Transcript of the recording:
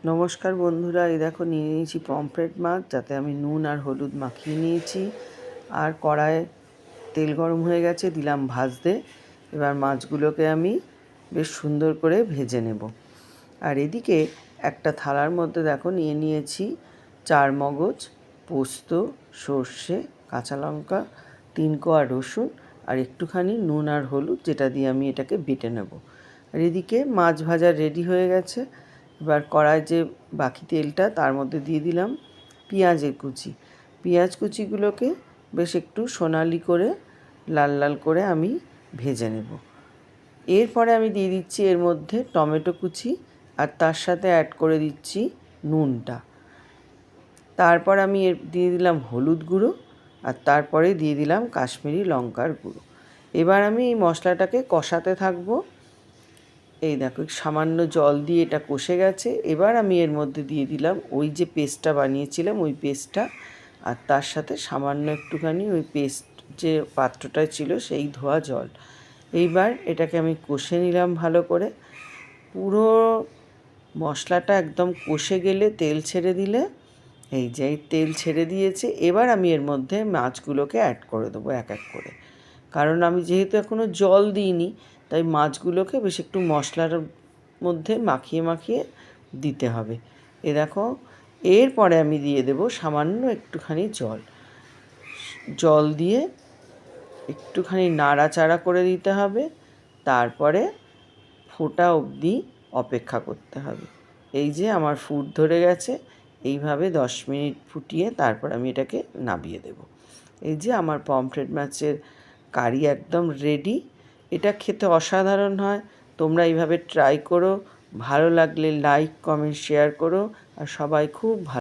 নমস্কার বন্ধুরা, এই দেখো নিয়ে নিয়েছি পমফ্রেট মাছ, যাতে আমি নুন আর হলুদ মাখিয়ে নিয়েছি। আর কড়ায় তেল গরম হয়ে গেছে, দিলাম ভাজতে। এবার মাছগুলোকে আমি বেশ সুন্দর করে ভেজে নেব। আর এদিকে একটা থালার মধ্যে দেখো নিয়ে নিয়েছি চারমগজ, পোস্ত, সর্ষে, কাঁচা লঙ্কা, 3 কোয়া রসুন আর একটুখানি নুন আর হলুদ, যেটা দিয়ে আমি এটাকে বেটে নেব। আর এদিকে মাছ ভাজা রেডি হয়ে গেছে। এবার কড়ায় যে বাকি তেলটা, তার মধ্যে দিয়ে দিলাম পেঁয়াজের কুচি। পেঁয়াজ কুচিগুলোকে বেশ একটু সোনালি করে লাল লাল করে আমি ভেজে নেব। এরপরে আমি দিয়ে দিচ্ছি এর মধ্যে টমেটো কুচি, আর তার সাথে অ্যাড করে দিচ্ছি নুনটা। তারপর আমি দিয়ে দিলাম হলুদ গুঁড়ো, আর তারপরে দিয়ে দিলাম কাশ্মীরি লঙ্কার গুঁড়ো। এবার আমি এই মশলাটাকে কষাতে থাকবো। এই দেখো সামান্য জল দিয়ে এটা কষে গেছে। এবার আমি এর মধ্যে দিয়ে দিলাম ওই যে পেস্টটা বানিয়েছিলাম, ওই পেস্টটা, আর তার সাথে সামান্য একটুখানি ওই পেস্ট যে পাত্রটায় ছিল সেই ধোয়া জল। এইবার এটাকে আমি কষে নিলাম ভালো করে। পুরো মশলাটা একদম কষে গেলে তেল ছেড়ে দিলে, এই যে তেল ছেড়ে দিয়েছে, এবার আমি এর মধ্যে মাছগুলোকে অ্যাড করে দেবো এক এক করে। কারণ আমি যেহেতু এখনও জল দিইনি, তাই মাছগুলোকে বেশ একটু মশলার মধ্যে মাখিয়ে মাখিয়ে দিতে হবে। এ দেখো, এরপরে আমি দিয়ে দেবো সামান্য একটুখানি জল দিয়ে একটুখানি নাড়াচাড়া করে দিতে হবে। তারপরে ফোটা অবধি অপেক্ষা করতে হবে। এই যে আমার ফুট ধরে গেছে, এইভাবে 10 মিনিট ফুটিয়ে তারপর আমি এটাকে নামিয়ে দেব। এই যে আমার পমফ্রেট মাছের কারি একদম রেডি। এটা খেতে অসাধারণ হয়। তোমরা এইভাবে ট্রাই করো। ভালো লাগলে লাইক, কমেন্ট, শেয়ার করো। আর সবাই খুব ভালো